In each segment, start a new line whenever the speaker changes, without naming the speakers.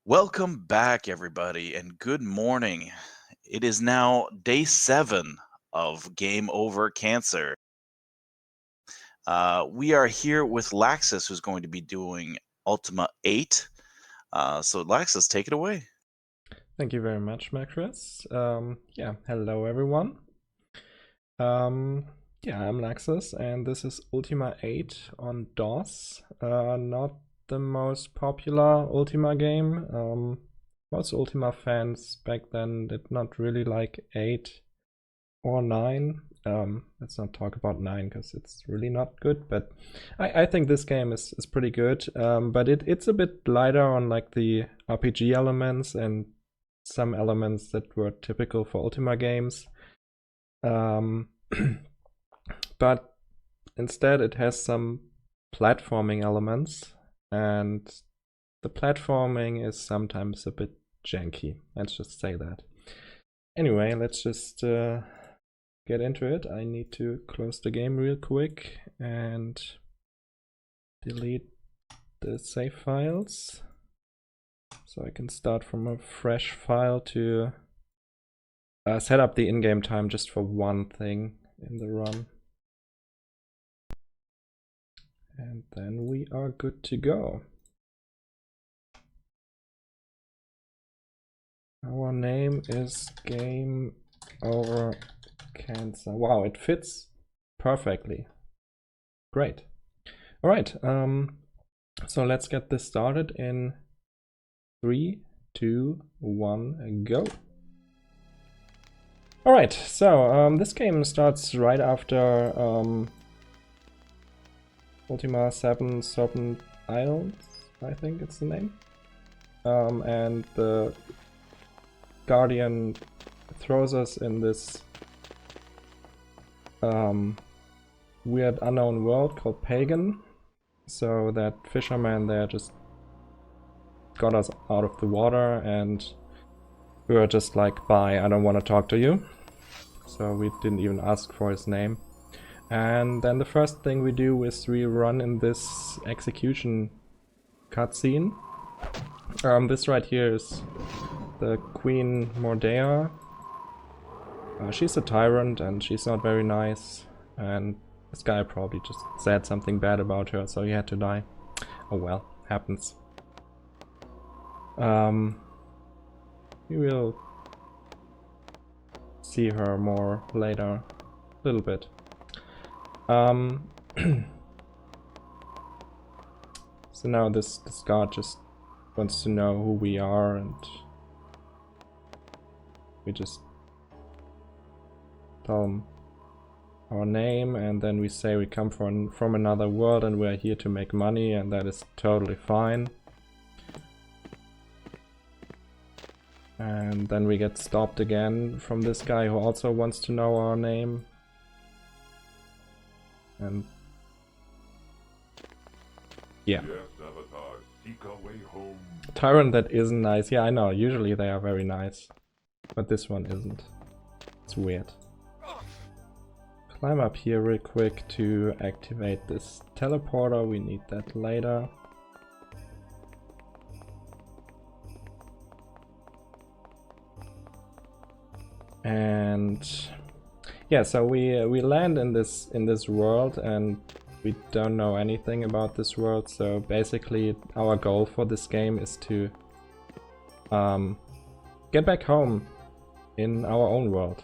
Welcome back, everybody, and good morning. It is now day 7 of Game Over Cancer. We are here with Laxxus, who's going to be doing Ultima 8. So, Laxxus, take it away.
Thank you very much, Macros. Hello everyone. I'm Laxxus, and this is Ultima 8 on DOS. Not the most popular Ultima game. Most Ultima fans back then did not really like 8 or 9. Let's not talk about 9 because it's really not good, but I think this game is pretty good. But it's a bit lighter on like the RPG elements and some elements that were typical for Ultima games. But instead it has some platforming elements, and the platforming is sometimes a bit janky. Let's just say that. Anyway, let's just get into it. I need to close the game real quick and delete the save files, so I can start from a fresh file to set up the in-game time just for one thing in the run. And then we are good to go. Our name is Game Over Cancer. Wow, it fits perfectly. Great. All right, so let's get this started in 3, 2, 1, go. Alright, so this game starts right after Ultima 7 Serpent Isles, I think it's the name. And the Guardian throws us in this weird unknown world called Pagan. So that fisherman there just got us out of the water, and we were just like, bye, I don't want to talk to you. So we didn't even ask for his name. And then the first thing we do is we run in this execution cutscene. This right here is the Queen Mordea. She's a tyrant and she's not very nice. And this guy probably just said something bad about her, so he had to die. Oh well, happens. We will see her more later, a little bit. So now this guard just wants to know who we are, and we just tell him our name, and then we say we come from another world and we're here to make money, and that is totally fine. And then we get stopped again from this guy who also wants to know our name. And yeah. Tyrant that isn't nice. Yeah, I know. Usually they are very nice. But this one isn't. It's weird. Climb up here real quick to activate this teleporter. We need that later. And yeah, so we land in this world, and we don't know anything about this world. So basically our goal for this game is to get back home in our own world.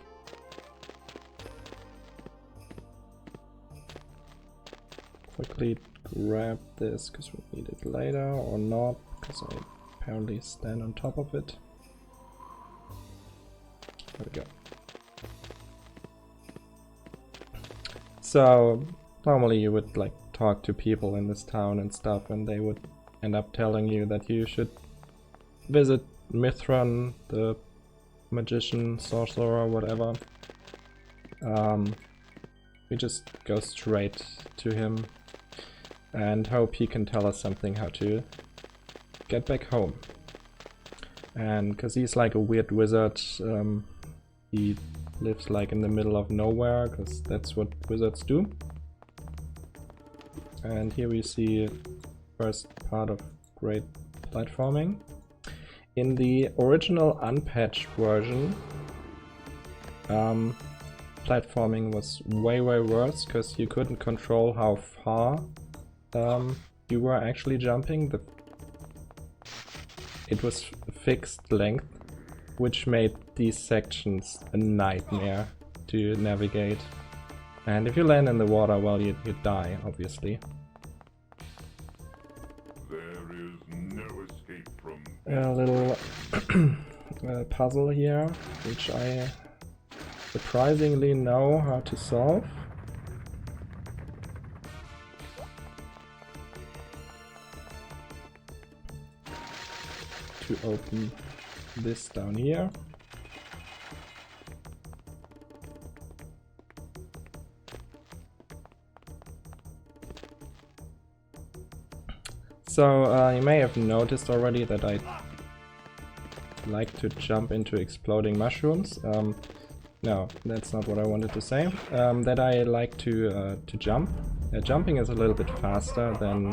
Quickly grab this because we need it later, or not, because I apparently stand on top of it. There we go. So normally you would like talk to people in this town and stuff, and they would end up telling you that you should visit Mithran, the magician, sorcerer, whatever. We just go straight to him and hope he can tell us something how to get back home. And because he's like a weird wizard, he lives like in the middle of nowhere, because that's what wizards do. And here we see first part of great platforming. in the original unpatched version, platforming was way worse because you couldn't control how far you were actually jumping. It was fixed length, which made these sections a nightmare to navigate. And if you land in the water, well, you die, obviously.
There is no escape from
A little puzzle here, which I surprisingly know how to solve. To open this down here. So you may have noticed already that I like to jump into exploding mushrooms. No, that's not what I wanted to say. That I like to jump. Jumping is a little bit faster than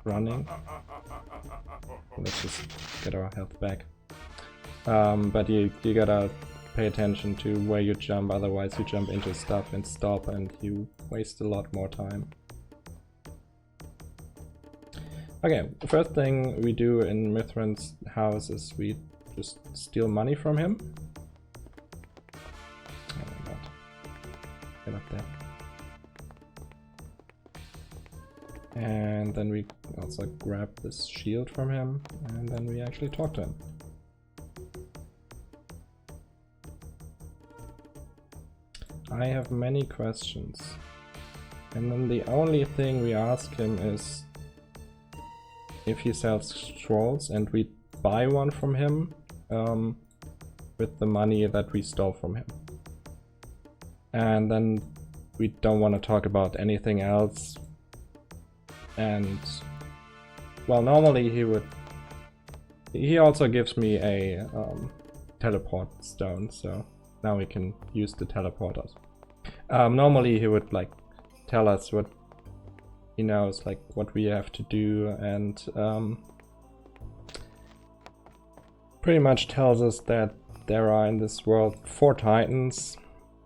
running. Let's just get our health back. But you gotta pay attention to where you jump, otherwise you jump into stuff and stop and you waste a lot more time. Okay, the first thing we do in Mithran's house is we just steal money from him. Oh my god. Get up there. And then we also grab this shield from him, and then we actually talk to him. I have many questions. And then the only thing we ask him is if he sells scrolls, and we buy one from him with the money that we stole from him. And then we don't want to talk about anything else. And well, normally he also gives me a teleport stone, so now we can use the teleporters. Normally he would like tell us what he knows, like what we have to do, and pretty much tells us that there are in this world 4 titans,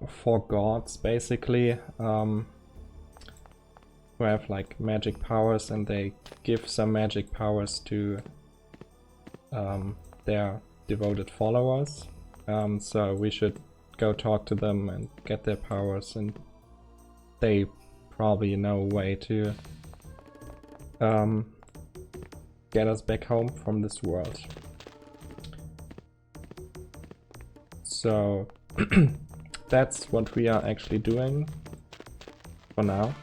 4 gods basically, who have like magic powers, and they give some magic powers to their devoted followers. So we should go talk to them and get their powers, and they probably know a way to get us back home from this world. So that's what we are actually doing for now.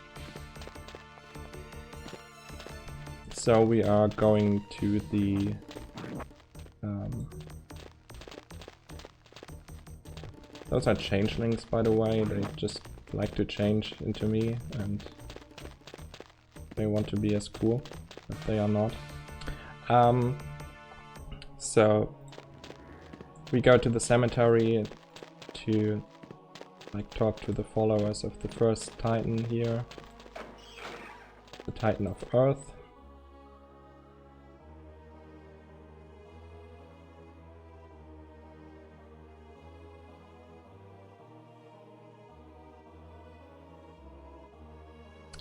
So we are going to the those are changelings, by the way. They just like to change into me, and they want to be as cool, but they are not. So we go to the cemetery to like talk to the followers of the first titan here, the Titan of Earth.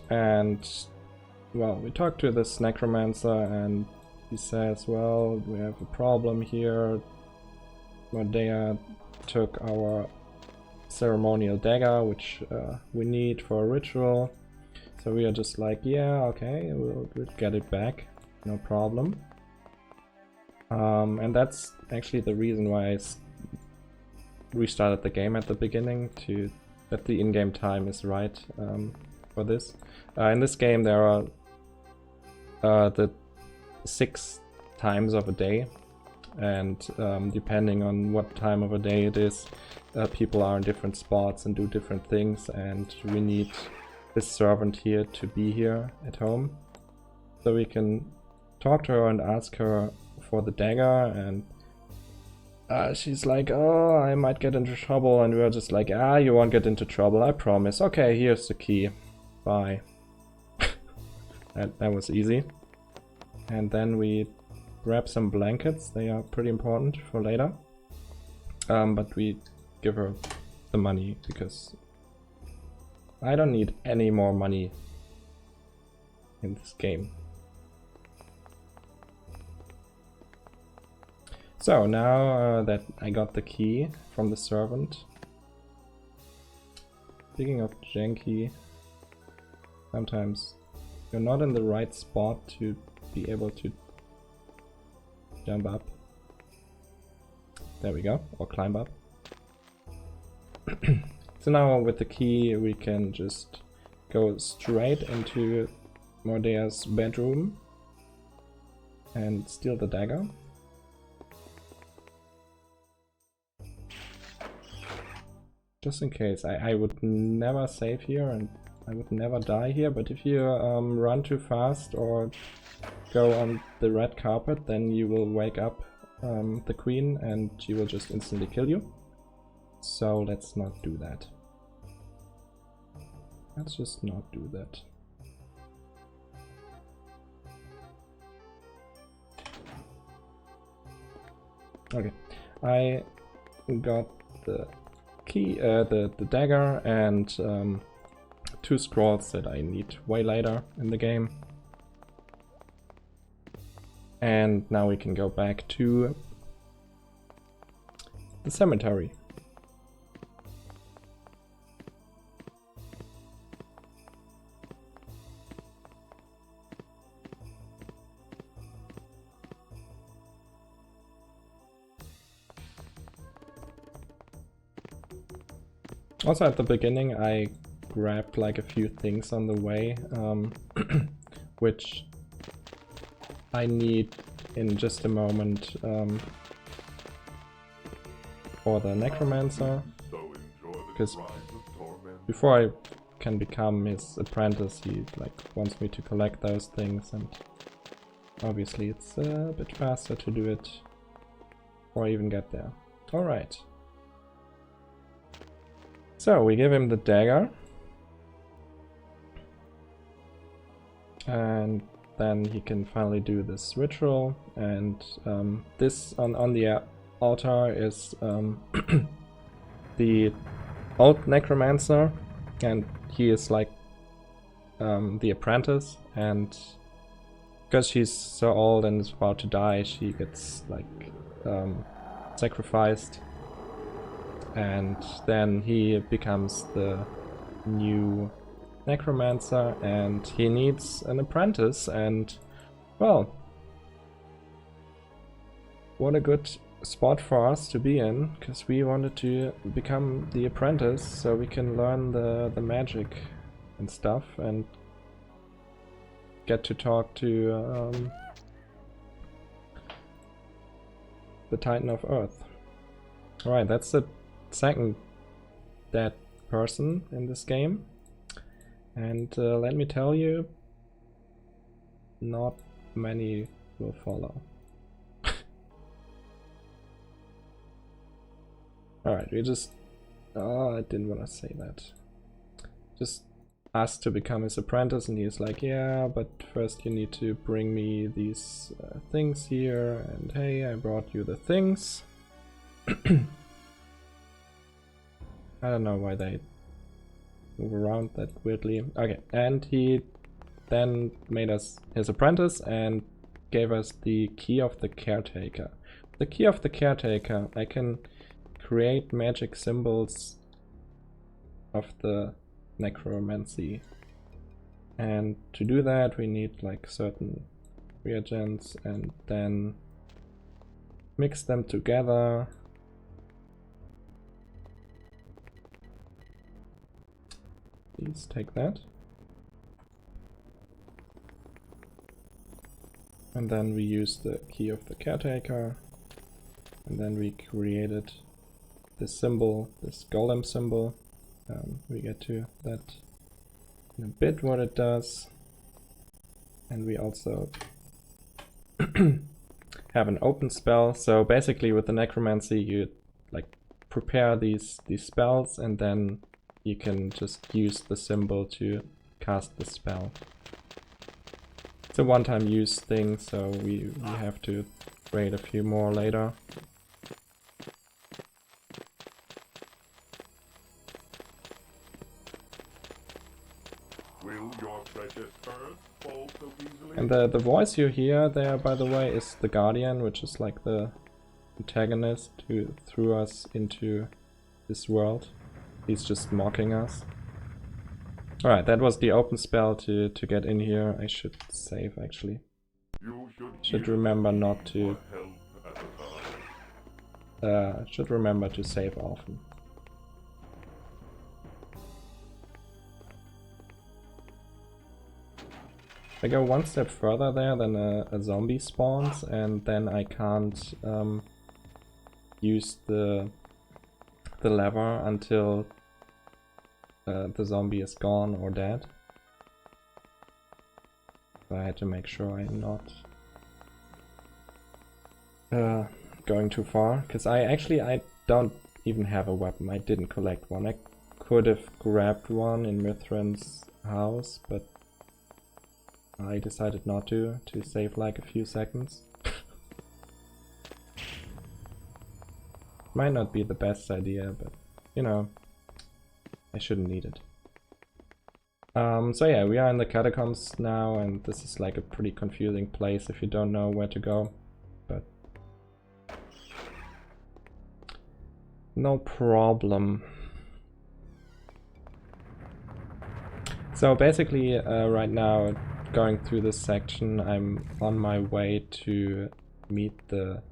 And well, we talk to this necromancer, and he says, well, we have a problem here. Mordea took our ceremonial dagger, which we need for a ritual. So we are just like, yeah, okay, we'll get it back, no problem. And that's actually the reason why I restarted the game at the beginning, that the in-game time is right for this. In this game there are the 6 times of a day, and depending on what time of a day it is, people are in different spots and do different things, and we need this servant here to be here at home. So we can talk to her and ask her for the dagger, and she's like, oh, I might get into trouble, and we're just like, ah, you won't get into trouble, I promise. Okay, here's the key. Bye. That was easy. And then we grab some blankets, they are pretty important for later. But we give her the money because I don't need any more money in this game. So now that I got the key from the servant, speaking of janky, sometimes you're not in the right spot to be able to jump up. There we go, or climb up. So now with the key we can just go straight into Mordea's bedroom and steal the dagger. Just in case, I would never save here and I would never die here, but if you run too fast or go on the red carpet, then you will wake up the queen and she will just instantly kill you. So let's not do that. Let's just not do that. Okay, I got the key, the dagger, and 2 scrolls that I need way later in the game. And now we can go back to the cemetery. Also at the beginning I grabbed like a few things on the way, which I need in just a moment for the necromancer, because before I can become his apprentice he like wants me to collect those things, and obviously it's a bit faster to do it before I even get there. Alright. So we give him the dagger, and then he can finally do this ritual, and this on the altar is the old necromancer, and he is like the apprentice, and because she's so old and is about to die, she gets like sacrificed. And then he becomes the new necromancer, and he needs an apprentice, and well, what a good spot for us to be in, because we wanted to become the apprentice so we can learn the magic and stuff and get to talk to the Titan of Earth. Alright, that's the second dead person in this game, and let me tell you, not many will follow. Alright, we just... oh, I didn't want to say that. Just asked to become his apprentice, and he's like, yeah, but first you need to bring me these things here, and hey, I brought you the things. I don't know why they move around that weirdly. Okay, and he then made us his apprentice and gave us the key of the caretaker. The key of the caretaker, I can create magic symbols of the necromancy. And to do that we need like certain reagents and then mix them together. Please take that. And then we use the key of the caretaker, and then we created this symbol, this golem symbol. We get to that in a bit what it does. And we also have an open spell. So basically with the necromancy you like prepare these spells, and then you can just use the symbol to cast the spell. It's a one-time use thing, so we have to trade a few more later.
Will your precious earth fall so easily?
And the voice you hear there, by the way, is the Guardian, which is like the antagonist who threw us into this world. He's just mocking us. Alright, that was the open spell to get in here. I should save, actually.
You
Should remember not to...
for help at the time.
should remember to save often. If I go one step further there, then a zombie spawns, and then I can't use the lever until the zombie is gone or dead. So I had to make sure I'm not going too far, because I don't even have a weapon. I didn't collect one. I could have grabbed one in Mithran's house, but I decided not to save like a few seconds. Might not be the best idea, but you know, I shouldn't need it. So yeah, we are in the catacombs now, and this is like a pretty confusing place if you don't know where to go, but no problem. So basically, right now, going through this section, I'm on my way to meet the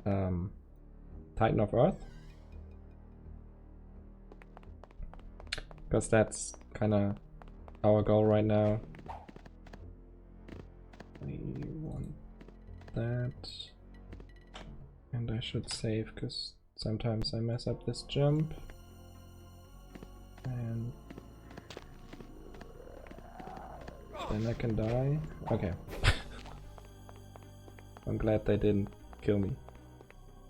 Titan of Earth, because that's kind of our goal right now. I want that, and I should save because sometimes I mess up this jump, and then I can die. Okay. I'm glad they didn't kill me.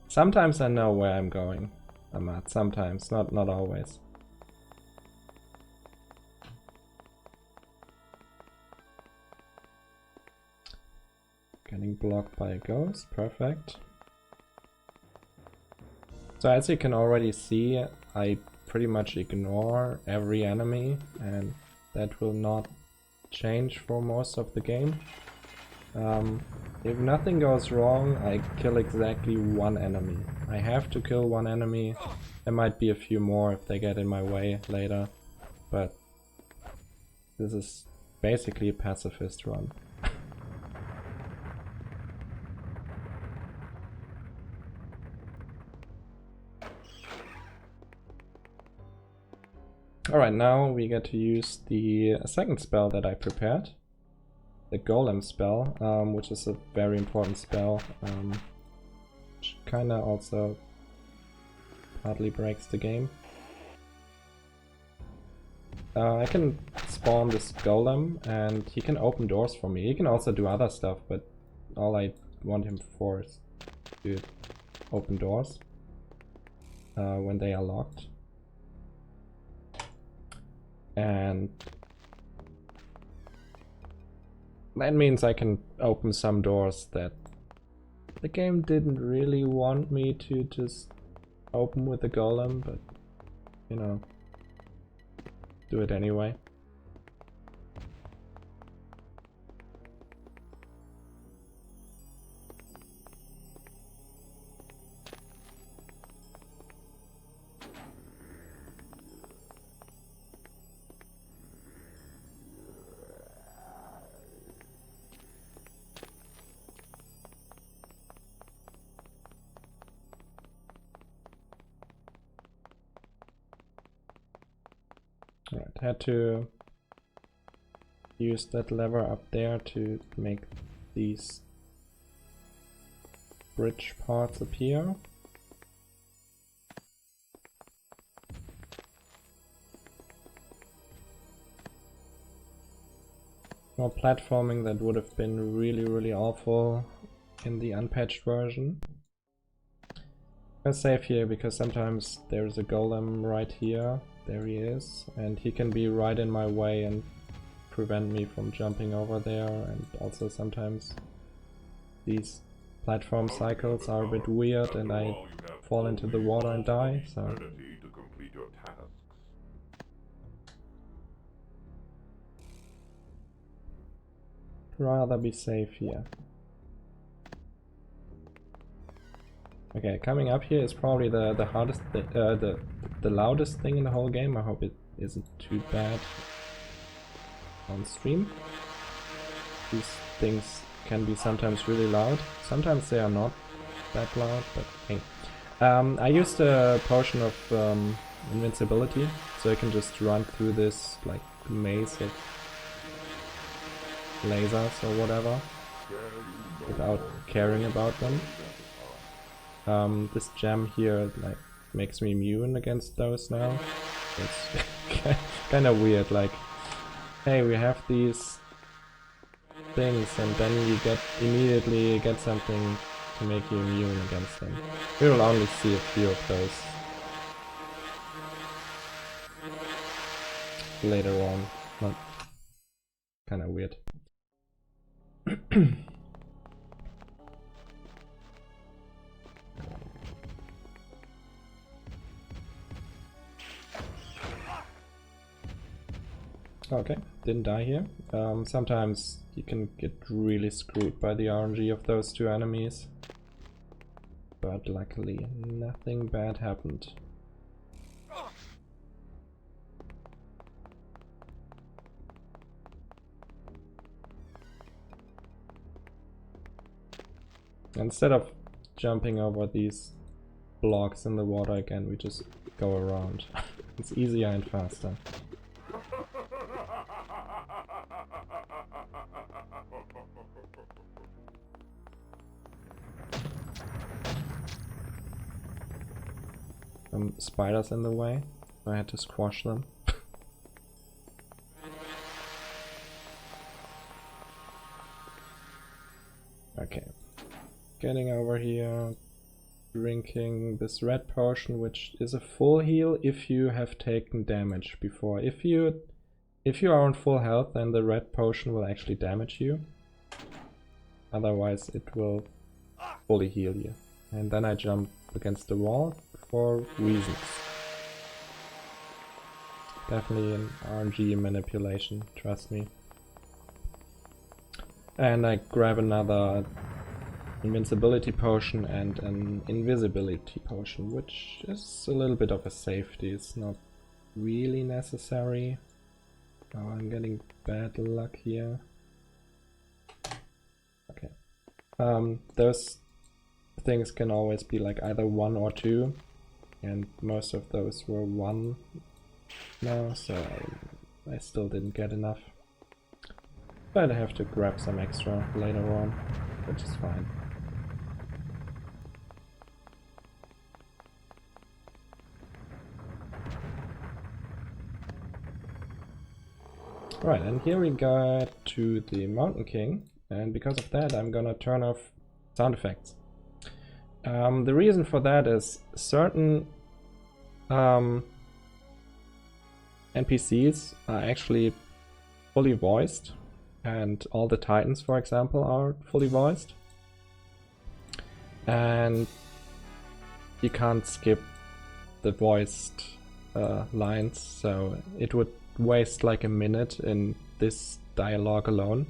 Sometimes I know where I'm going, Ahmad. Sometimes, not always. Getting blocked by a ghost, perfect. So as you can already see, I pretty much ignore every enemy, and that will not change for most of the game. If nothing goes wrong, I kill exactly one enemy. I have to kill one enemy. There might be a few more if they get in my way later, but this is basically a pacifist run. Alright, now we get to use the second spell that I prepared. The Golem spell, which is a very important spell, which kinda also partly breaks the game. I can spawn this Golem and he can open doors for me. He can also do other stuff, but all I want him for is to open doors when they are locked. And that means I can open some doors that the game didn't really want me to just open with the Golem, but you know, do it anyway. Alright, had to use that lever up there to make these bridge parts appear. More platforming that would have been really awful in the unpatched version. I'll save here because sometimes there's a golem right here. There he is, and he can be right in my way and prevent me from jumping over there, and also sometimes these platform cycles are a bit weird and I fall into the water and die, so...
Eternity to complete your tasks.
Rather be safe here. Okay, coming up here is probably the hardest, the loudest thing in the whole game. I hope it isn't too bad on stream. These things can be sometimes really loud. Sometimes they are not that loud, but hey. I used a potion of invincibility, so I can just run through this like maze of lasers or whatever without caring about them. This gem here like makes me immune against those now. It's kind of weird, like, hey, we have these things and then you immediately get something to make you immune against them. We will only see a few of those later on. Not kind of weird. Okay, didn't die here. Sometimes you can get really screwed by the RNG of those two enemies. But luckily, nothing bad happened. Instead of jumping over these blocks in the water again, we just go around. It's easier and faster. Some spiders in the way. I had to squash them. Okay. Getting over here, drinking this red potion, which is a full heal if you have taken damage before. If you are on full health, then the red potion will actually damage you. Otherwise it will fully heal you. And then I jump against the wall for reasons. Definitely an RNG manipulation, trust me. And I grab another invincibility potion and an invisibility potion, which is a little bit of a safety. It's not really necessary. Oh, I'm getting bad luck here. Okay. Those things can always be like either 1 or 2, and most of those were 1 now, so I still didn't get enough. But I have to grab some extra later on, which is fine. Right, and here we got to the Mountain King, and because of that I'm gonna turn off sound effects. The reason for that is certain NPCs are actually fully voiced, and all the Titans, for example, are fully voiced. And you can't skip the voiced lines, so it would waste like a minute in this dialogue alone.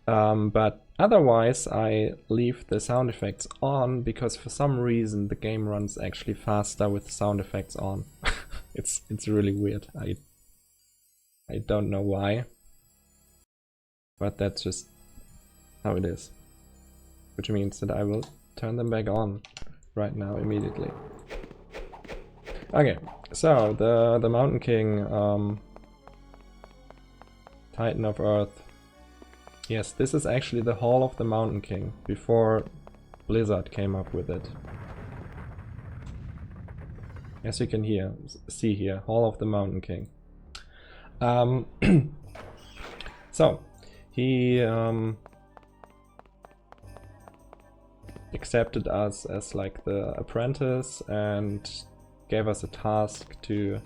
But otherwise I leave the sound effects on because for some reason the game runs actually faster with sound effects on. It's really weird. I don't know why, but that's just how it is. Which means that I will turn them back on right now immediately. Okay, so the Mountain King, Titan of Earth. Yes, this is actually the Hall of the Mountain King before Blizzard came up with it. As you can see here, Hall of the Mountain King. So he accepted us as like the apprentice and gave us a task to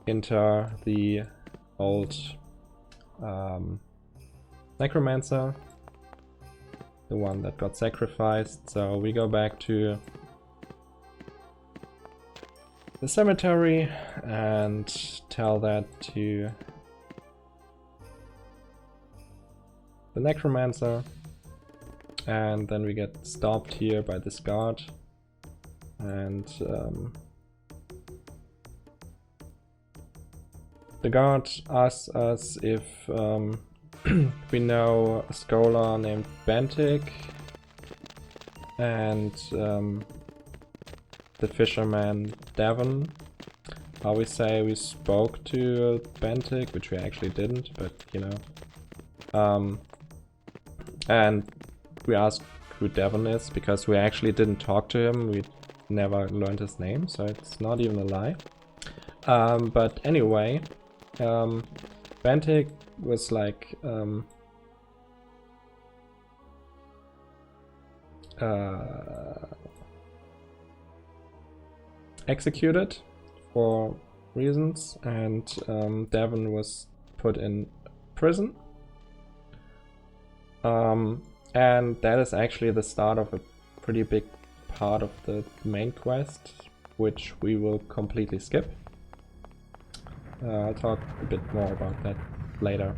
enter the old necromancer, the one that got sacrificed. So we go back to the cemetery and tell that to the necromancer, and then we get stopped here by this guard, and the guard asks us if we know a scholar named Bentic, and the fisherman Devon. We say we spoke to Bentic, which we actually didn't, but you know. And we ask who Devon is, because we actually didn't talk to him, we never learned his name, so it's not even a lie. But anyway, Bentic was like executed for reasons, and Devon was put in prison. And that is actually the start of a pretty big part of the main quest, which we will completely skip. I'll talk a bit more about that later.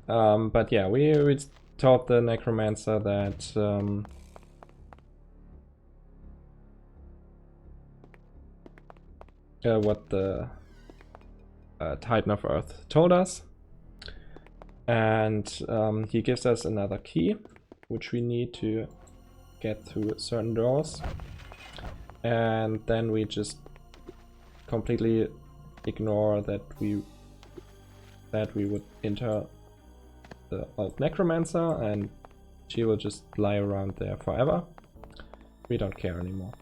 But yeah, we told the necromancer that what the Titan of Earth told us, and he gives us another key, which we need to get through certain doors, and then we just completely ignore that we would enter the old necromancer, and she will just lie around there forever. We don't care anymore,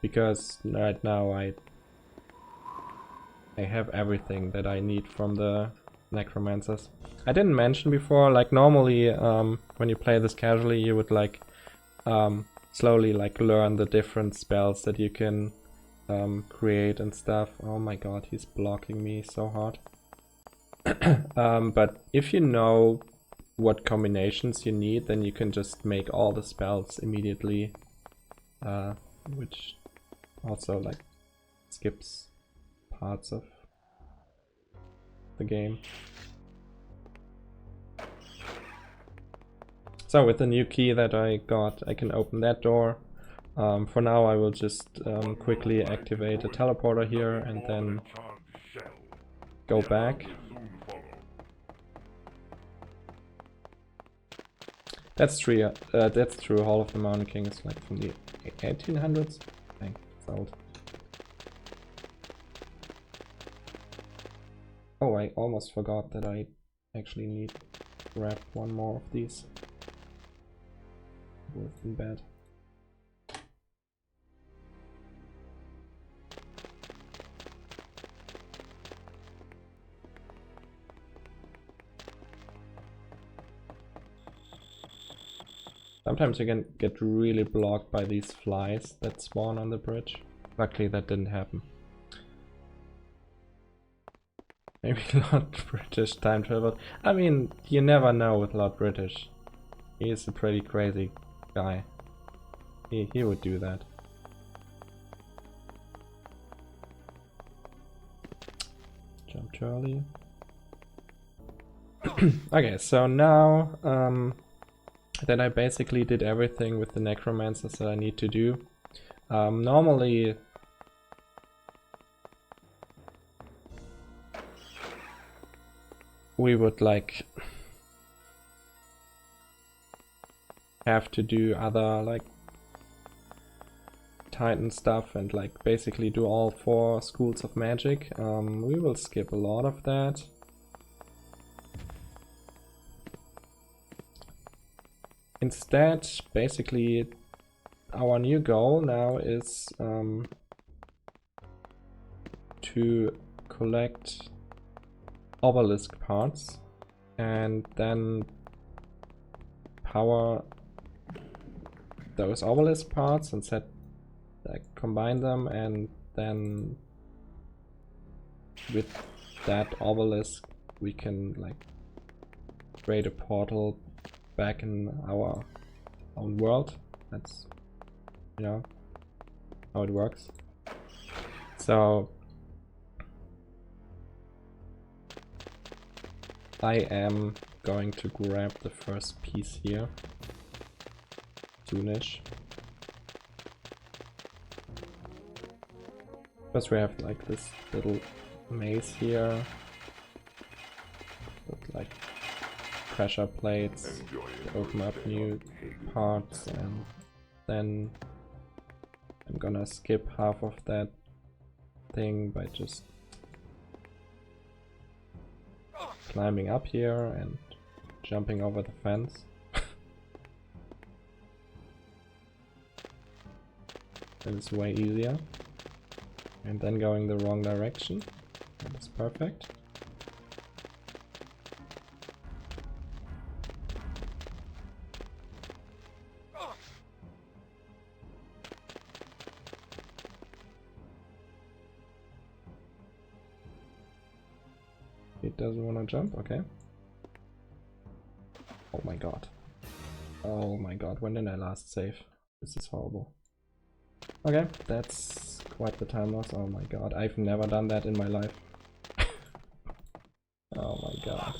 because right now I have everything that I need from the necromancers. I didn't mention before, like normally when you play this casually, you would like slowly like learn the different spells that you can create and stuff. Oh my god, he's blocking me so hard. But if you know what combinations you need, then you can just make all the spells immediately, which also like skips parts of the game. So with the new key that I got, I can open that door. For now I will just quickly activate a teleporter here and then go back. That's true. That's true. Hall of the Mountain King is like from the 1800s. Dang, it's old. Oh, I almost forgot that I actually need to grab one more of these. Would have been bad. Sometimes you can get really blocked by these flies that spawn on the bridge. Luckily that didn't happen. Maybe Lord British time travel. I mean, you never know with Lord British. He is a pretty crazy guy. He would do that. Jump too early. Okay, so now that I basically did everything with the necromancers that I need to do. Normally we would like have to do other like Titan stuff and like basically do all 4 schools of magic. We will skip a lot of that. Instead, basically our new goal now is to collect obelisk parts and then power those obelisk parts and set like combine them, and then with that obelisk we can like create a portal back in our own world. That's, you know, how it works. So I am going to grab the first piece here soonish. First we have like this little maze here with like pressure plates to open up new parts, and then I'm gonna skip half of that thing by just climbing up here and jumping over the fence. That is way easier. And then going the wrong direction. That is perfect. It doesn't want to jump, okay. Oh my god. Oh my god, when did I last save? This is horrible. Okay, that's quite the time loss. Oh my god, I've never done that in my life. Oh my god.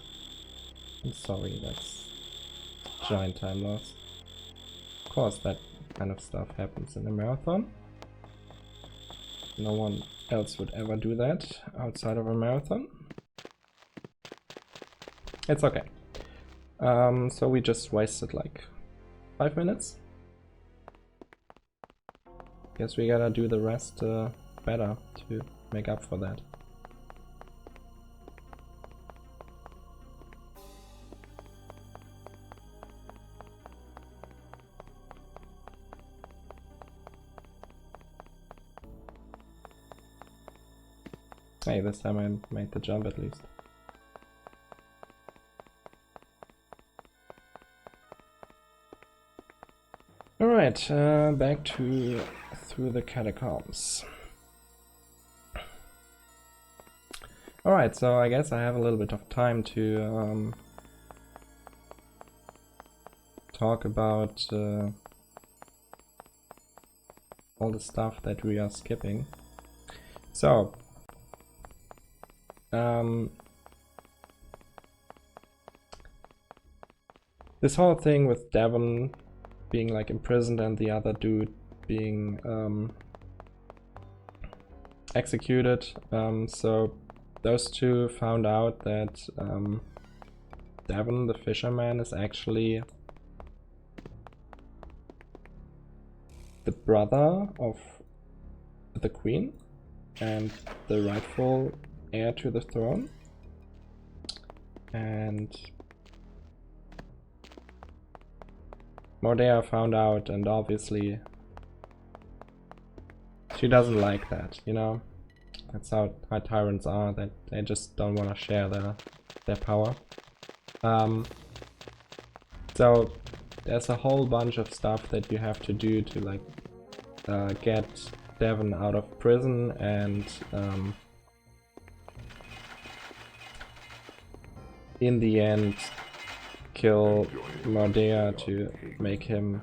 I'm sorry, that's giant time loss. Of course, that kind of stuff happens in a marathon. No one else would ever do that outside of a marathon. It's okay. So we just wasted like 5 minutes. Guess we gotta do the rest better to make up for that. Hey, this time I made the jump at least. Alright, back to through the catacombs. Alright, so I guess I have a little bit of time to talk about all the stuff that we are skipping. So, this whole thing with Devon being like imprisoned and the other dude being executed, so those two found out that Devon the fisherman is actually the brother of the queen and the rightful heir to the throne, and Mordea found out, and obviously she doesn't like that, you know? That's how tyrants are, that they just don't want to share their power. So there's a whole bunch of stuff that you have to do to like get Devon out of prison, and in the end kill Mordea to make him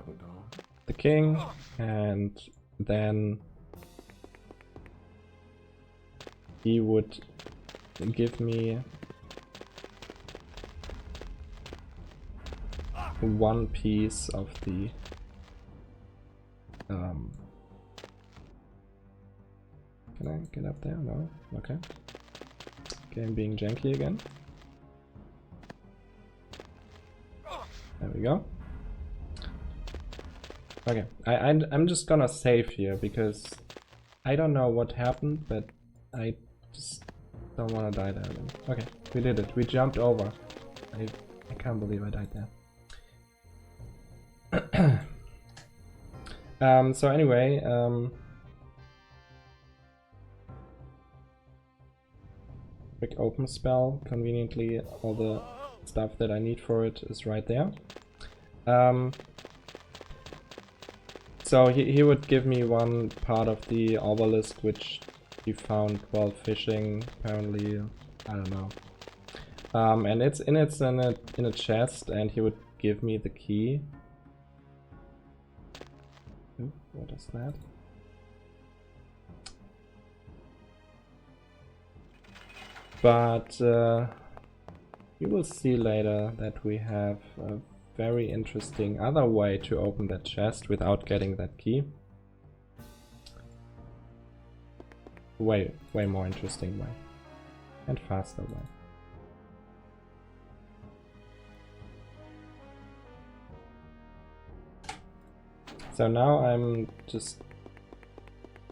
the king, and then he would give me one piece of the can I get up there? No? Okay. Game being janky again. There we go. Okay, I'm just gonna save here because I don't know what happened, but I just don't want to die there again. Okay, we did it. We jumped over. I can't believe I died there. So anyway, quick open spell. Conveniently, all the stuff that I need for it is right there. So he would give me one part of the obelisk which he found while fishing, apparently. I don't know. And it's in a chest, and he would give me the key. Ooh, what is that? But you will see later that we have a very interesting other way to open that chest without getting that key. Way more interesting way. And faster way. So now I'm just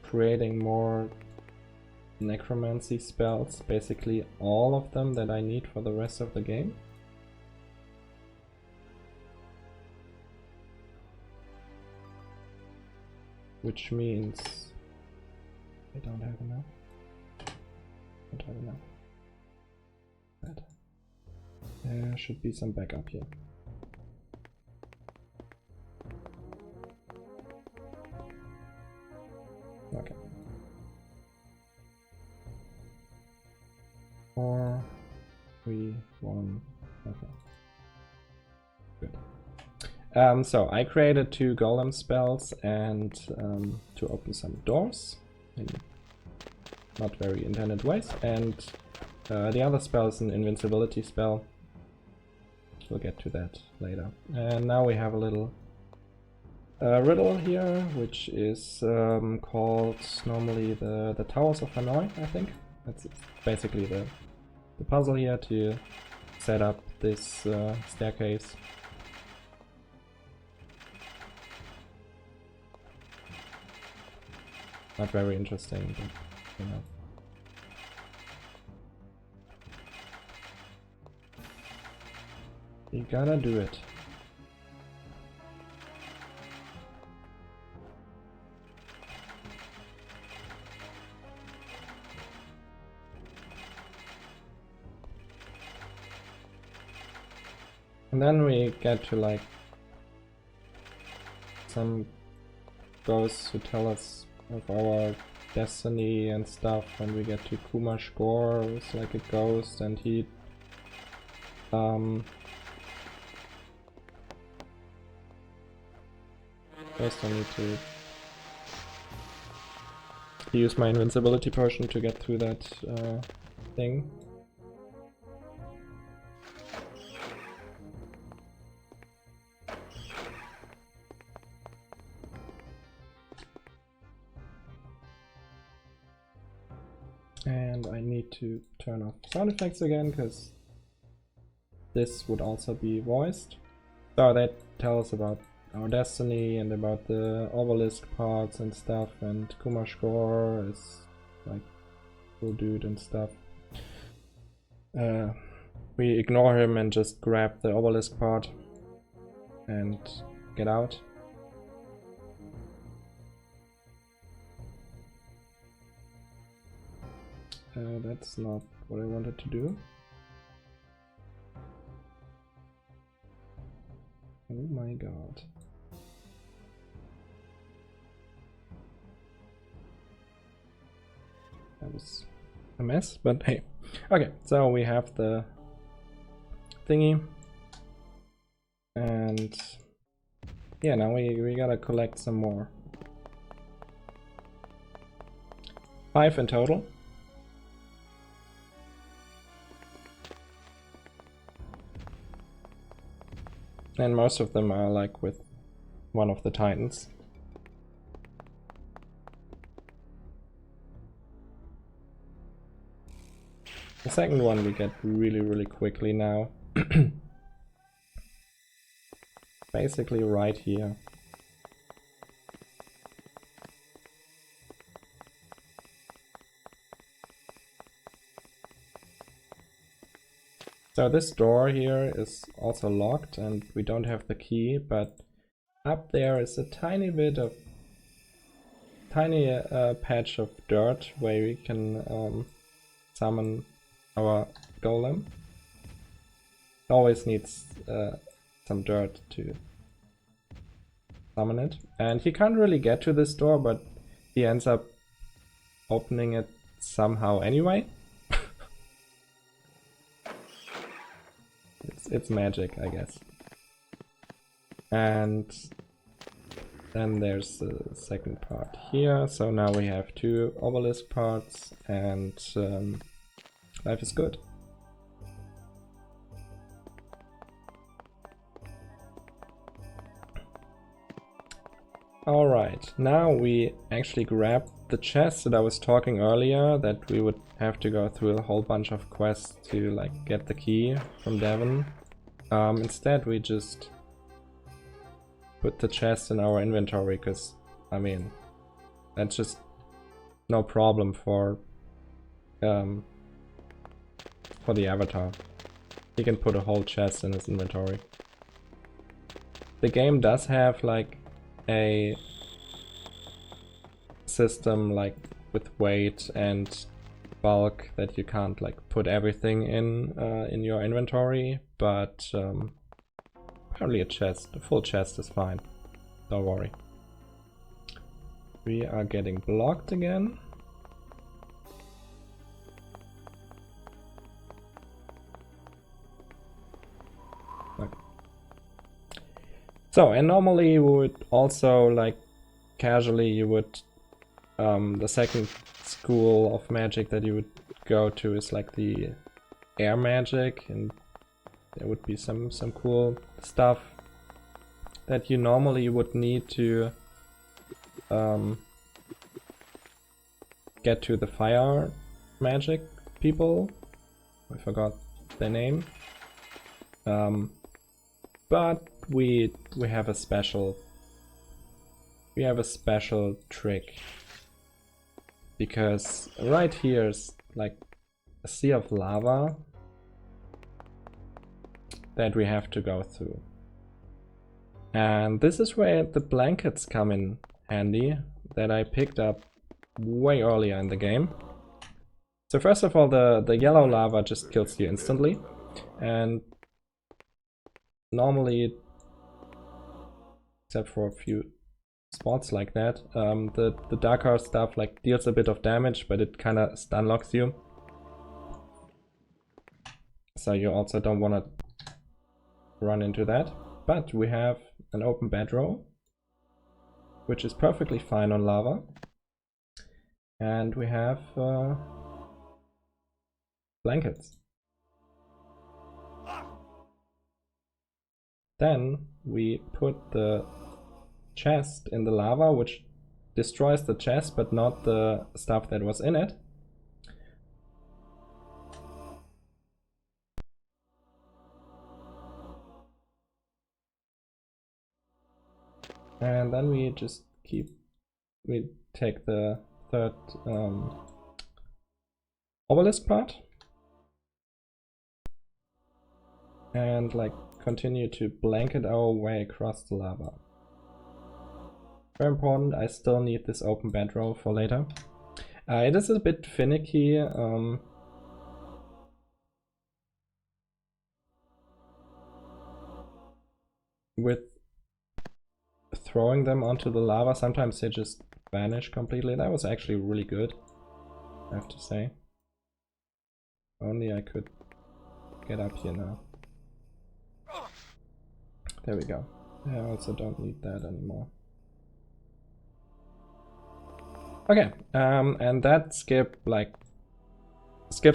creating more necromancy spells, basically all of them that I need for the rest of the game. Which means I don't have enough. Don't have enough. Right. There should be some backup here. Okay. 4, 3, 1. Okay. Good. So I created 2 golem spells and to open some doors in not very intended ways, and the other spell is an invincibility spell. We'll get to that later. And now we have a little riddle here, which is called normally the Towers of Hanoi, I think. That's basically the puzzle here to set up this staircase. Not very interesting, but you know. You gotta do it. And then we get to like some ghosts who tell us of our destiny and stuff, and we get to Kumash Gore, who's like a ghost, and he first I need to use my invincibility potion to get through that thing. And I need to turn off sound effects again, because this would also be voiced. So that tells about our destiny and about the obelisk parts and stuff, and Kumash Gore is like cool dude and stuff. We ignore him and just grab the obelisk part and get out. That's not what I wanted to do. Oh my god. That was a mess, but hey. Okay, so we have the thingy. And yeah, now we gotta collect some more. 5 in total. And most of them are like with one of the titans. The second one we get really quickly now. Basically right here. So this door here is also locked and we don't have the key, but up there is a tiny bit of patch of dirt where we can summon our golem. It always needs some dirt to summon it. And he can't really get to this door, but he ends up opening it somehow anyway. It's magic, I guess. And then there's the second part here. So now we have 2 obelisk parts, and life is good. Alright, now we actually grab the chest that I was talking earlier, that we would have to go through a whole bunch of quests to like get the key from Devon. Instead we just put the chest in our inventory, because I mean that's just no problem for the avatar. He can put a whole chest in his inventory. The game does have like a system like with weight and bulk that you can't like put everything in your inventory, but apparently a full chest is fine. Don't worry. We are getting blocked again. Okay. So, and normally we would also like casually you would the second school of magic that you would go to is like the air magic, and there would be some cool stuff that you normally would need to get to the fire magic people. I forgot their name. But we have a special trick, because right here is like a sea of lava that we have to go through. And this is where the blankets come in handy, that I picked up way earlier in the game. So first of all, the yellow lava just kills you instantly, and normally, except for a few spots like that, the darker stuff like deals a bit of damage, but it kind of stun locks you. So you also don't want to run into that. But we have an open bedroll, which is perfectly fine on lava. And we have blankets. Then we put the chest in the lava, which destroys the chest but not the stuff that was in it. And then we just take the third obelisk part and like continue to blanket our way across the lava. Very important, I still need this open bedroll for later. It is a bit finicky. With throwing them onto the lava, sometimes they just vanish completely. That was actually really good, I have to say. Only I could get up here now. There we go. I also don't need that anymore. Okay, and that skips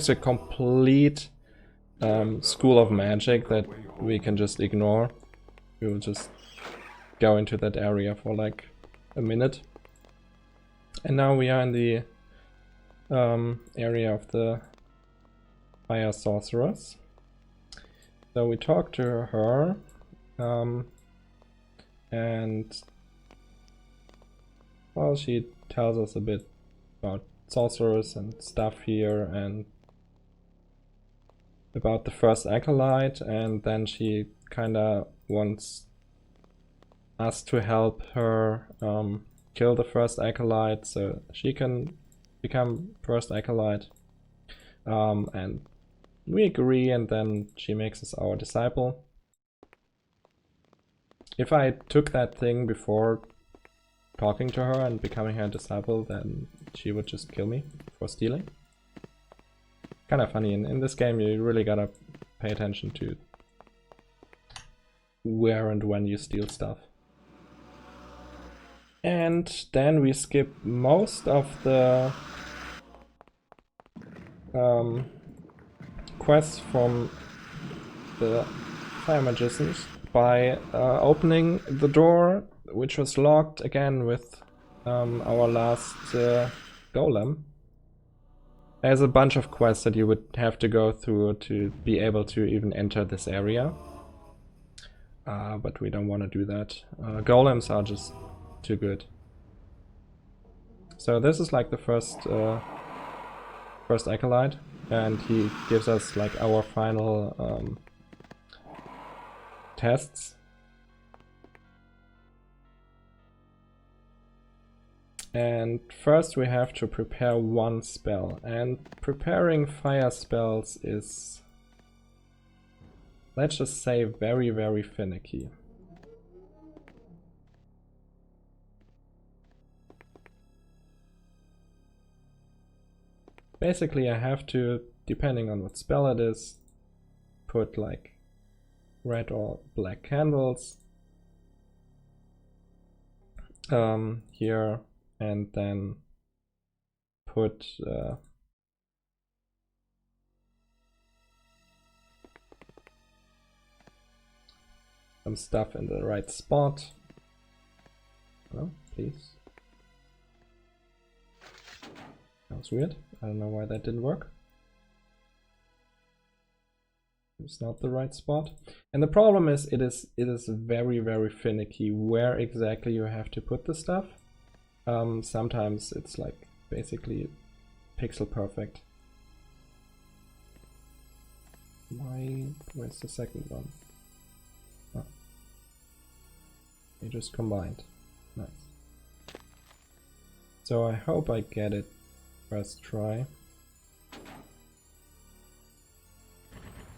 a complete school of magic that we can just ignore. We will just go into that area for like a minute. And now we are in the area of the fire sorceress. So we talk to her, and well, she tells us a bit about sorcerers and stuff here, and about the first acolyte, and then she kinda wants us to help her kill the first acolyte so she can become first acolyte, and we agree, and then she makes us our disciple. If I took that thing before talking to her and becoming her disciple, then she would just kill me for stealing. Kind of funny. In this game, you really gotta pay attention to where and when you steal stuff. And then we skip most of the quests from the fire magicians by opening the door, which was locked again with our last golem. There's a bunch of quests that you would have to go through to be able to even enter this area. But we don't want to do that. Golems are just too good. So this is like the first acolyte, and he gives us like our final tests. And first we have to prepare one spell, and preparing fire spells is, let's just say, very, very finicky. Basically I have to, depending on what spell it is, put like red or black candles here, and then put some stuff in the right spot. Oh, please. That was weird. I don't know why that didn't work. It's not the right spot. And the problem is it is very, very finicky where exactly you have to put the stuff. Sometimes it's like basically pixel perfect. Where's the second one? Oh. They just combined. Nice. So I hope I get it first try.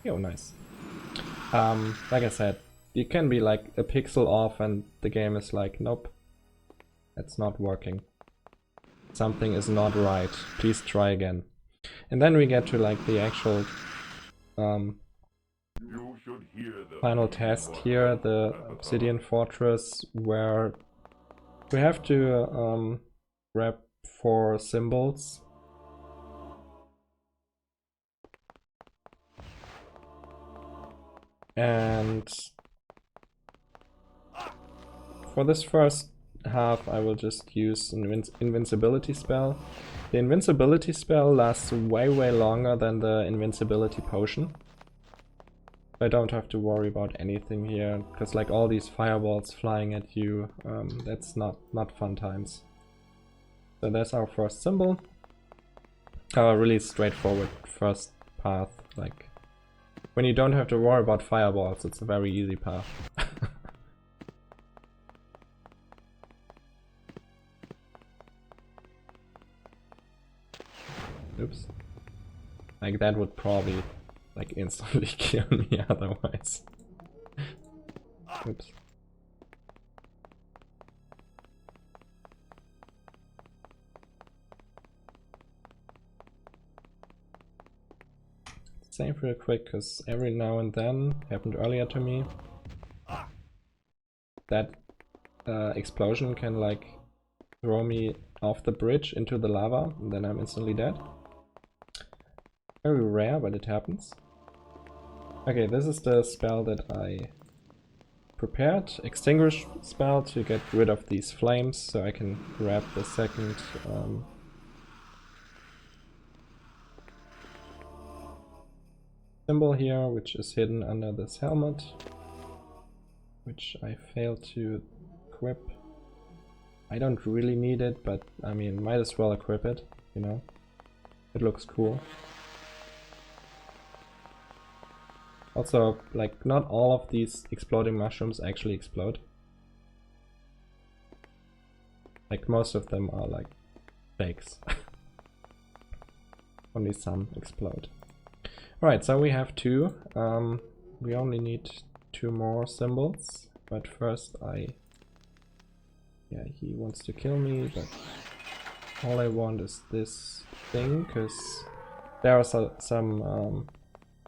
Oh, nice. Like I said, you can be like a pixel off and the game is like, nope, that's not working. Something is not right. Please try again. And then we get to like the actual final test here, the Obsidian Fortress, where we have to grab 4 symbols. And for this first half I will just use an invincibility spell. The invincibility spell lasts way longer than the invincibility potion. I don't have to worry about anything here, because like all these fireballs flying at you, that's not fun times. So that's our first symbol. Really straightforward first path, like when you don't have to worry about fireballs, it's a very easy path. Oops. Like that would probably like instantly kill me otherwise. Oops. Save real quick, because every now and then, happened earlier to me, that explosion can like throw me off the bridge into the lava, and then I'm instantly dead. Very rare, but it happens. Okay, this is the spell that I prepared. Extinguish spell to get rid of these flames, so I can grab the second symbol here, which is hidden under this helmet, which I failed to equip. I don't really need it, but I mean, might as well equip it, you know? It looks cool. Also, like, not all of these exploding mushrooms actually explode. Like, most of them are like fakes. Only some explode. Alright, so we have 2. We only need 2 more symbols. But first yeah, he wants to kill me, but all I want is this thing, because there are some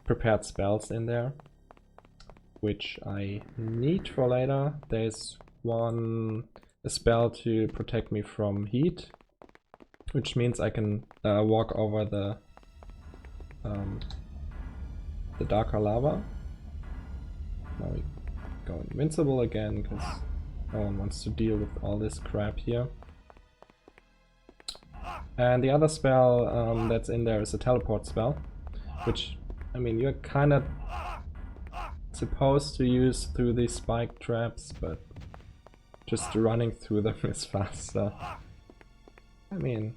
prepared spells in there, which I need for later. There's a spell to protect me from heat, which means I can walk over the darker lava. Now we go invincible again, because no one wants to deal with all this crap here. And the other spell that's in there is a teleport spell, which, I mean, you're kind of supposed to use through these spike traps, but just running through them is faster. I mean,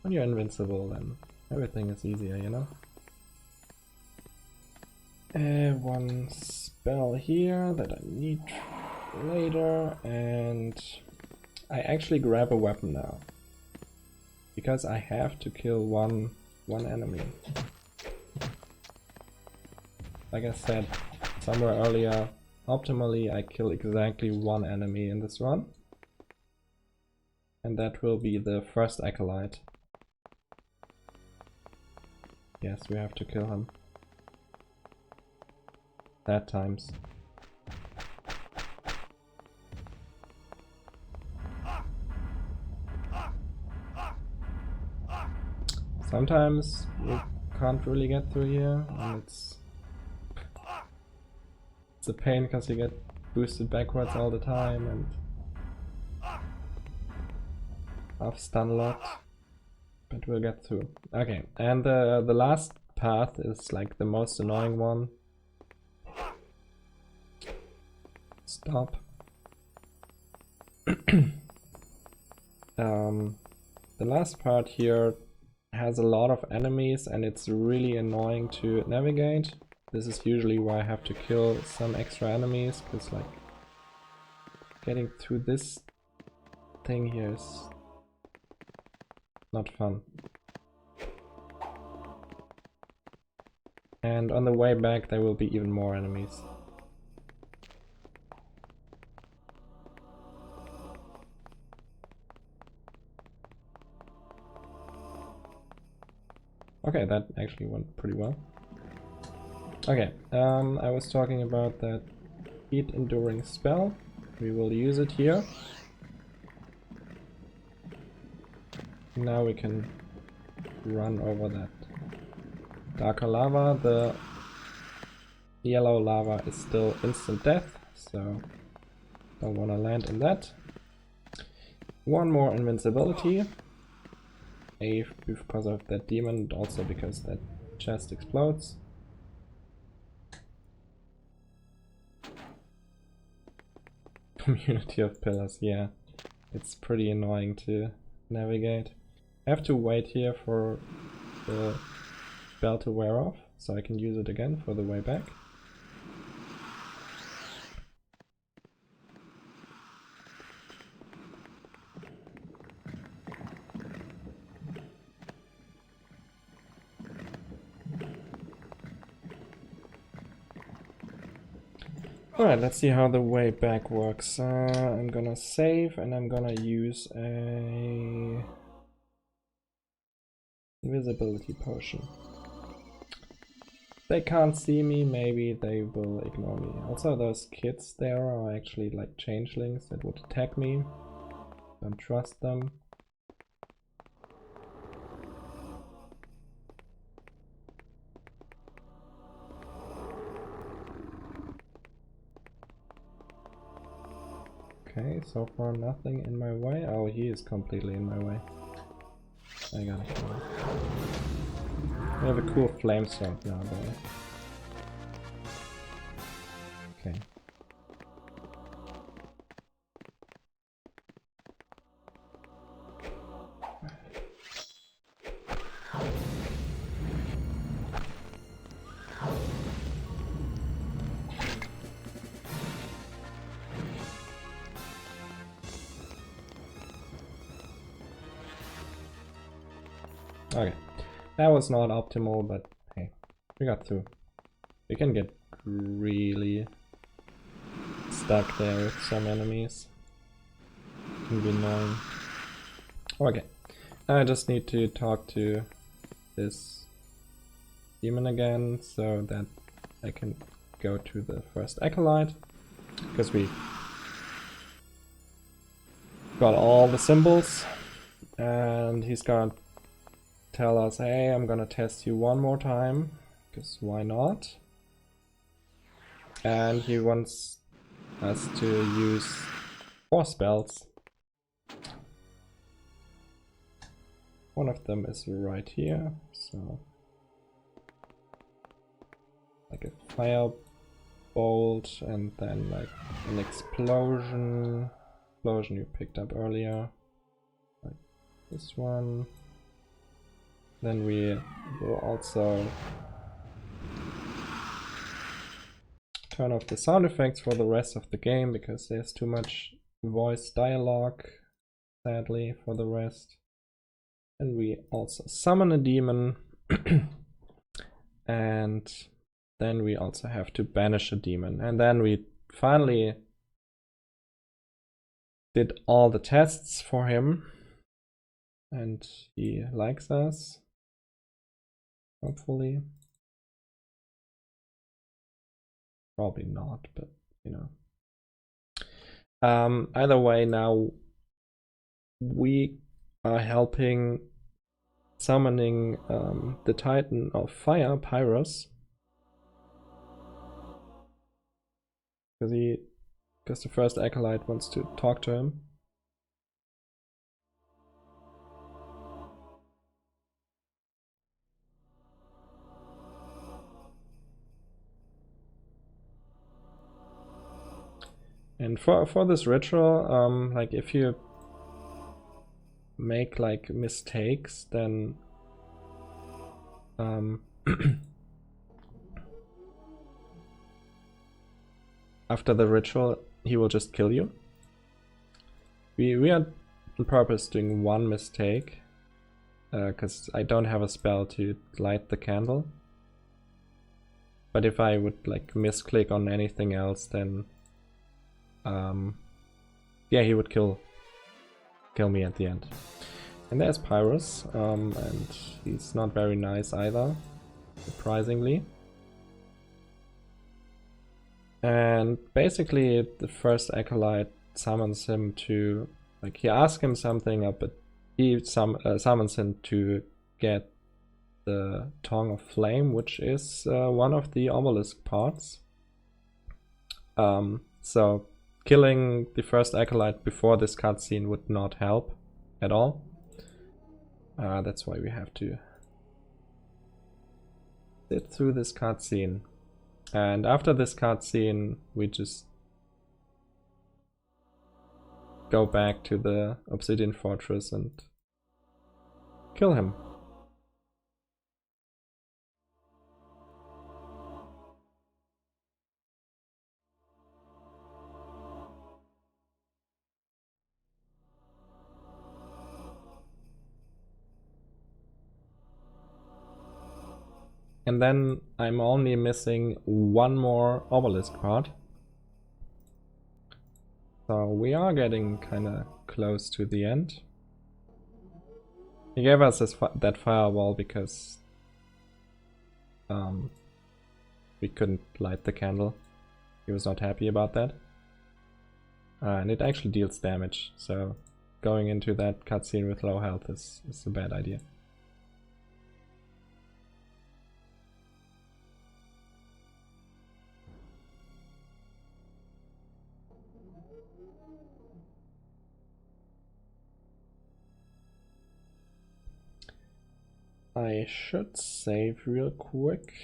when you're invincible, then everything is easier, you know? One spell here that I need later, and I actually grab a weapon now, because I have to kill one enemy. Like I said somewhere earlier, optimally I kill exactly one enemy in this run, and that will be the first acolyte. Yes, we have to kill him. That times. Sometimes you can't really get through here, and it's a pain because you get boosted backwards all the time and half stun locked, but we'll get through. Okay, and the last path is like the most annoying one. Stop. The last part here has a lot of enemies and it's really annoying to navigate. This is usually why I have to kill some extra enemies, because like getting through this thing here is not fun. And on the way back there will be even more enemies. Okay, that actually went pretty well. Okay, I was talking about that heat enduring spell. We will use it here. Now we can run over that darker lava. The yellow lava is still instant death, so don't want to land in that. One more invincibility. A, because of that demon, and also because that chest explodes. Community of pillars, yeah. It's pretty annoying to navigate. I have to wait here for the spell to wear off, so I can use it again for the way back. Alright, let's see how the way back works. I'm gonna save and I'm gonna use a invisibility potion. They can't see me, maybe they will ignore me. Also, those kids there are actually like changelings that would attack me. Don't trust them. Okay, so far nothing in my way. Oh, he is completely in my way. I gotta kill him. I have a cool flame sword now, though. Okay. Okay, that was not optimal, but hey, we got through. We can get really stuck there with some enemies. Can be annoying. Okay, I just need to talk to this demon again so that I can go to the first acolyte, because we got all the symbols, and he's gonna tell us, hey, I'm gonna test you one more time, because why not? And he wants us to use 4 spells. One of them is right here, so like a fire bolt, and then like an explosion you picked up earlier, like this one. Then we will also turn off the sound effects for the rest of the game, because there's too much voice dialogue, sadly, for the rest. And we also summon a demon, and then we also have to banish a demon. And then we finally did all the tests for him, and he likes us, hopefully. Probably not, but you know. Either way, now we are helping summoning the Titan of Fire, Pyrrhus, because the first acolyte wants to talk to him. And for this ritual, like if you make like mistakes, then after the ritual he will just kill you. We are on purpose doing one mistake, because I don't have a spell to light the candle. But if I would like misclick on anything else, then yeah, he would kill me at the end. And there's Pyrrhus, and he's not very nice either, surprisingly. And basically the first acolyte summons him to, like, he asks him something, but he summons him to get the Tongue of Flame, which is one of the obelisk parts. So killing the first acolyte before this cutscene would not help at all. That's why we have to sit through this cutscene. And after this cutscene, we just go back to the Obsidian Fortress and kill him. And then I'm only missing one more obelisk part. So we are getting kind of close to the end. He gave us that firewall because we couldn't light the candle. He was not happy about that. And it actually deals damage, so going into that cutscene with low health is a bad idea. I should save real quick.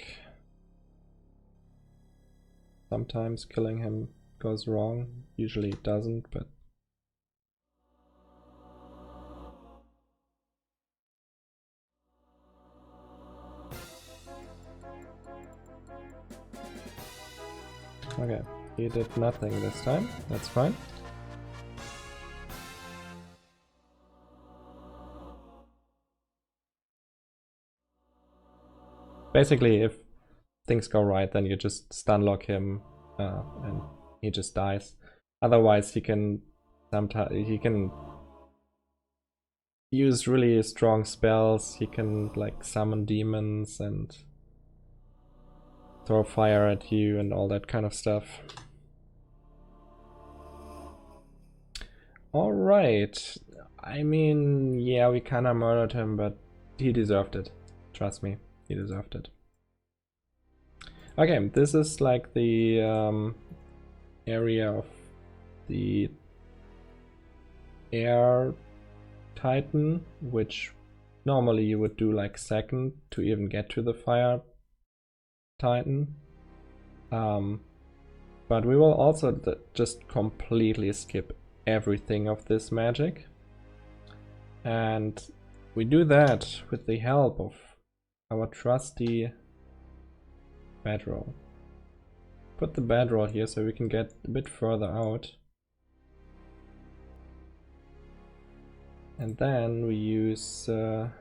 Sometimes killing him goes wrong, usually it doesn't, but okay, he did nothing this time, that's fine. Basically, if things go right, then you just stun lock him and he just dies. Otherwise, he can use really strong spells. He can like summon demons and throw fire at you and all that kind of stuff. Alright, I mean, yeah, we kinda murdered him, but he deserved it. Trust me, he deserved it. Okay, this is like the area of the air titan, which normally you would do like second to even get to the fire titan. But we will also just completely skip everything of this magic, and we do that with the help of our trusty bedroll. Put the bedroll here so we can get a bit further out, and then we use a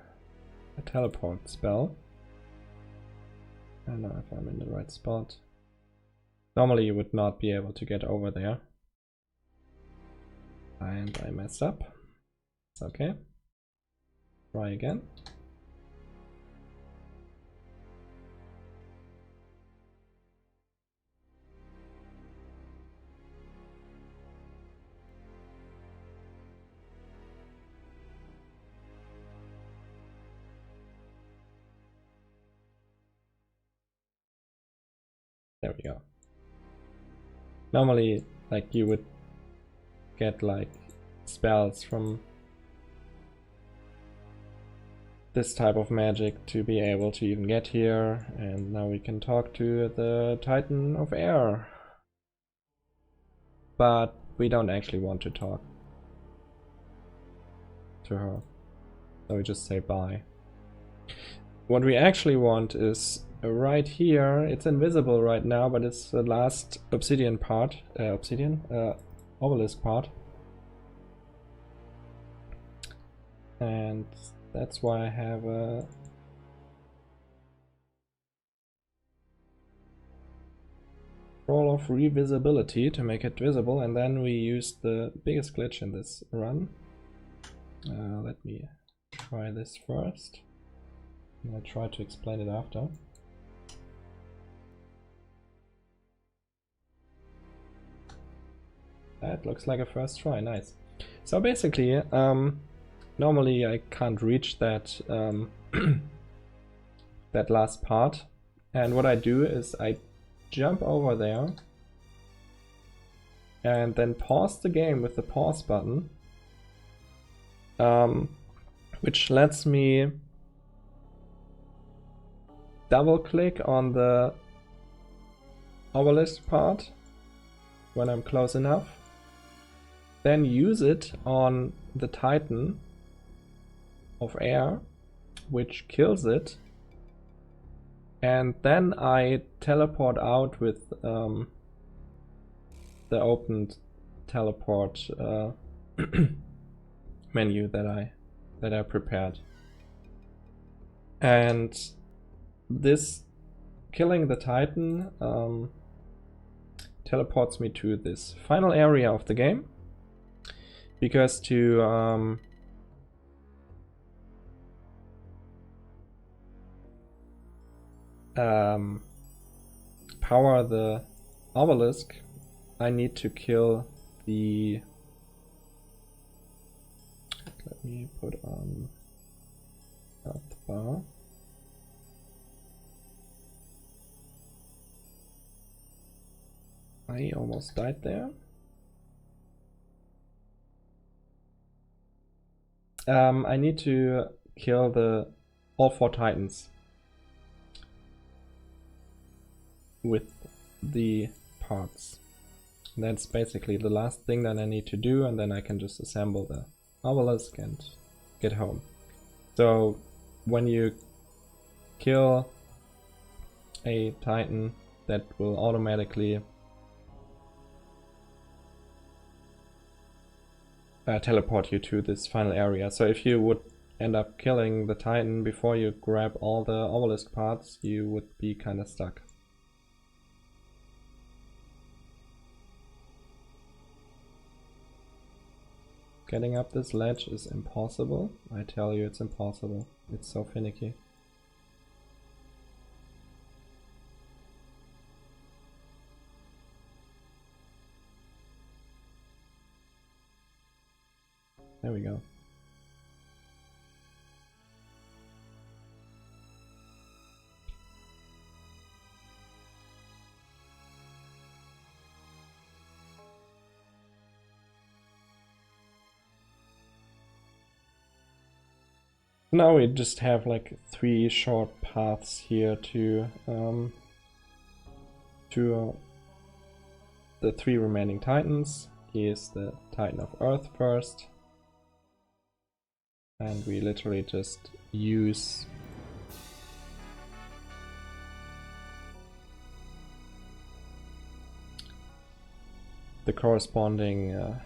teleport spell. I don't know if I'm in the right spot. Normally you would not be able to get over there. And I messed up. It's okay. Try again. There we go. Normally, like, you would get like spells from this type of magic to be able to even get here, and now we can talk to the Titan of Air. But we don't actually want to talk to her, so we just say bye. What we actually want is right here. It's invisible right now, but it's the last obsidian part, obelisk part. And that's why I have a roll of revisibility to make it visible, and then we use the biggest glitch in this run. Let me try this first. I'll try to explain it after. That looks like a first try, nice. So basically, normally I can't reach that that last part, and what I do is I jump over there and then pause the game with the pause button, which lets me double click on the obelisk part when I'm close enough, then use it on the Titan of Air, which kills it, and then I teleport out with the opened teleport menu that I prepared. And this killing the Titan teleports me to this final area of the game, because to power the obelisk, I need to kill the... Let me put on health bar. I almost died there. I need to kill all 4 Titans with the parts. And that's basically the last thing that I need to do, and then I can just assemble the obelisk and get home. So when you kill a Titan, that will automatically teleport you to this final area. So if you would end up killing the Titan before you grab all the obelisk parts, you would be kind of stuck. Getting up this ledge is impossible. I tell you, it's impossible. It's so finicky. There we go. Now we just have like 3 short paths here to the 3 remaining titans. Here's the Titan of Earth first, and we literally just use the corresponding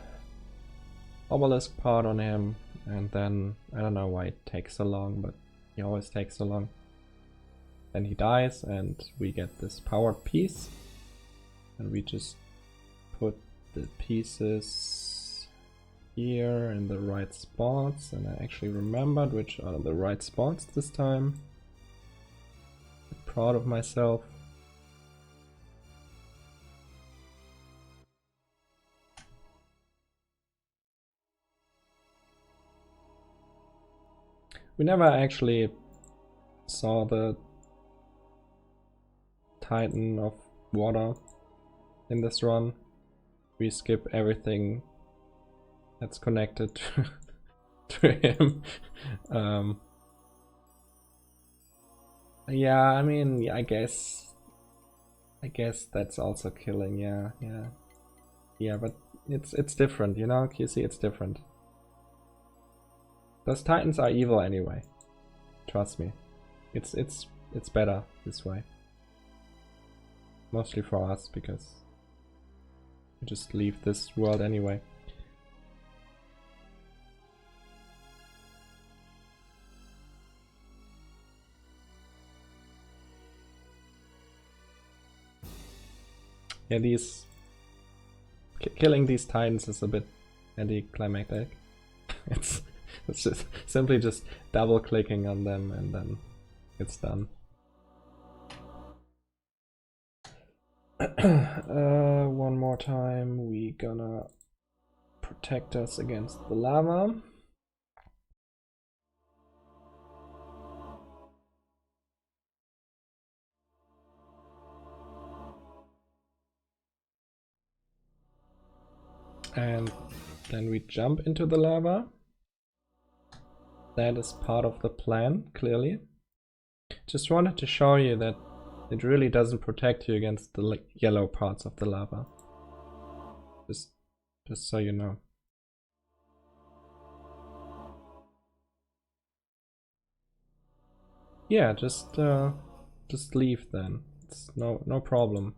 obelisk part on him. And then, I don't know why it takes so long, but he always takes so long. Then he dies and we get this powered piece. And we just put the pieces here in the right spots. And I actually remembered which are the right spots this time. I'm proud of myself. We never actually saw the Titan of Water in this run. We skip everything that's connected to him. Yeah, I mean, I guess that's also killing. Yeah, but it's different, you know. You see, it's different. Those Titans are evil anyway. Trust me. It's better this way. Mostly for us, because we just leave this world anyway. Yeah, killing these Titans is a bit anticlimactic. It's just simply just double clicking on them and then it's done. One more time, we gonna protect us against the lava. And then we jump into the lava. That is part of the plan, clearly. Just wanted to show you that it really doesn't protect you against the yellow parts of the lava. Just so you know. Yeah, just leave then. It's no problem.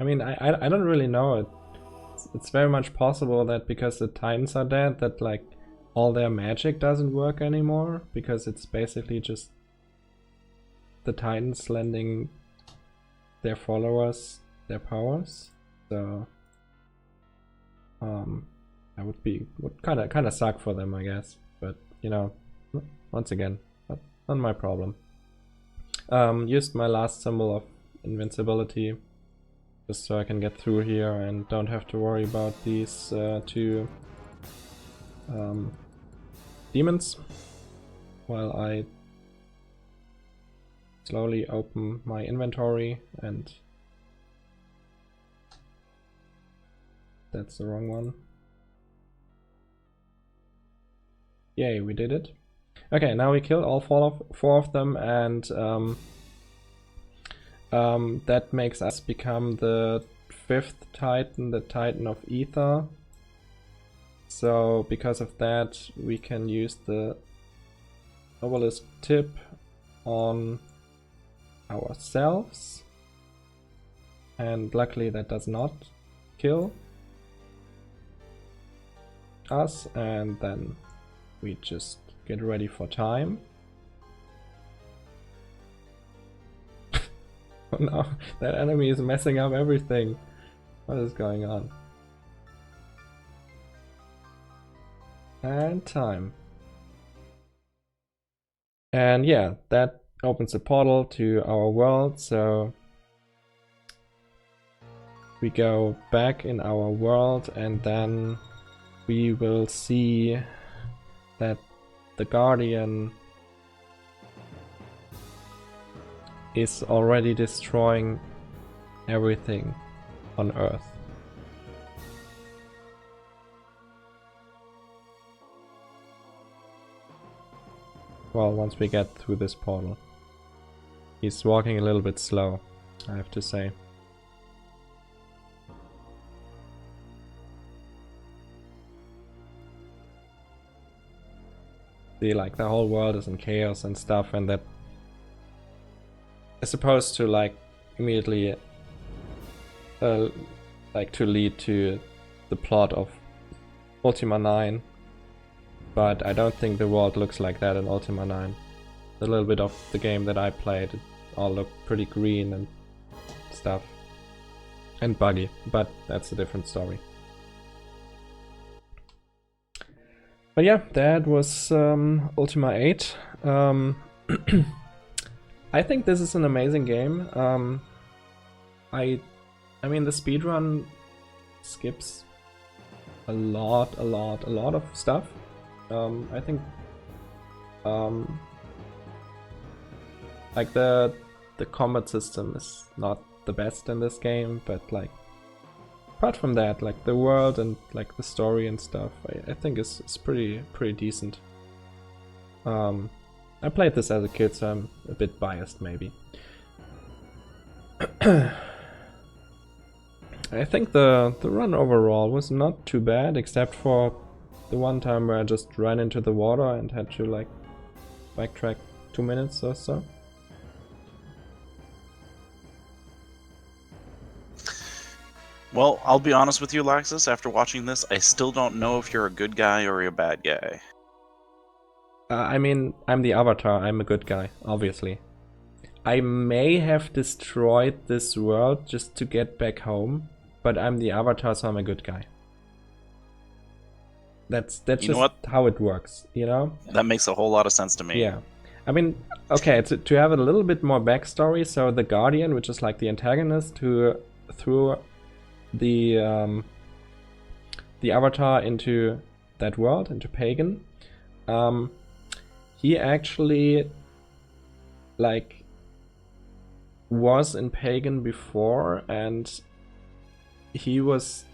I mean, I don't really know it. It's very much possible that because the Titans are dead, that like all their magic doesn't work anymore, because it's basically just the Titans lending their followers their powers. So that would kind of suck for them, I guess. But you know, once again, not my problem. Used my last symbol of invincibility, just so I can get through here and don't have to worry about these 2 demons, while I slowly open my inventory. And that's the wrong one. Yay, we did it. Okay, now we killed all 4 of them, and that makes us become the 5th Titan, the Titan of Ether. So because of that, we can use the obelisk tip on ourselves, and luckily that does not kill us, and then we just get ready for time. Oh no, that enemy is messing up everything. What is going on? And time. And yeah, that opens a portal to our world, so we go back in our world and then we will see that the Guardian is already destroying everything on Earth. Well, once we get through this portal. He's walking a little bit slow, I have to say. See, like, the whole world is in chaos and stuff, and that is supposed to, like, immediately like to lead to the plot of Ultima 9, but I don't think the world looks like that in Ultima 9. A little bit of the game that I played, it all looked pretty green and stuff. And buggy, but that's a different story. But yeah, that was Ultima 8. I think this is an amazing game. I mean, the speedrun skips a lot of stuff. I think like the combat system is not the best in this game, but like apart from that, like the world and like the story and stuff, I think is pretty decent. I played this as a kid, so I'm a bit biased maybe. I think the run overall was not too bad, except for the one time where I just ran into the water and had to like backtrack 2 minutes or so.
Well, I'll be honest with you, Laxxus, after watching this, I still don't know if you're a good guy or you're a bad guy.
I mean, I'm the Avatar, I'm a good guy, obviously. I may have destroyed this world just to get back home, but I'm the Avatar, so I'm a good guy. That's just how it works, you know?
That makes a whole lot of sense to me.
Yeah. I mean, okay, to have a little bit more backstory, so the Guardian, which is like the antagonist who threw the Avatar into that world, into Pagan, he actually like was in Pagan before, and he was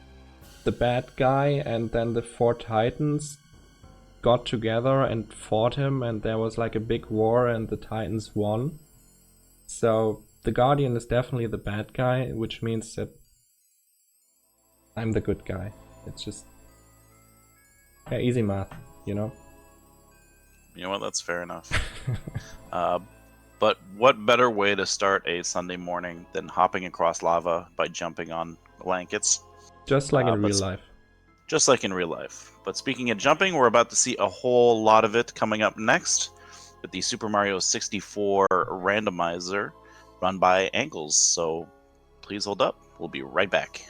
the bad guy, and then the 4 Titans got together and fought him, and there was like a big war and the Titans won. So the Guardian is definitely the bad guy, which means that I'm the good guy. It's just easy math, you know?
You know what, that's fair enough. But what better way to start a Sunday morning than hopping across lava by jumping on blankets?
Just like in real life.
Just like in real life. But speaking of jumping, we're about to see a whole lot of it coming up next with the Super Mario 64 randomizer run by Ankles. So please hold up. We'll be right back.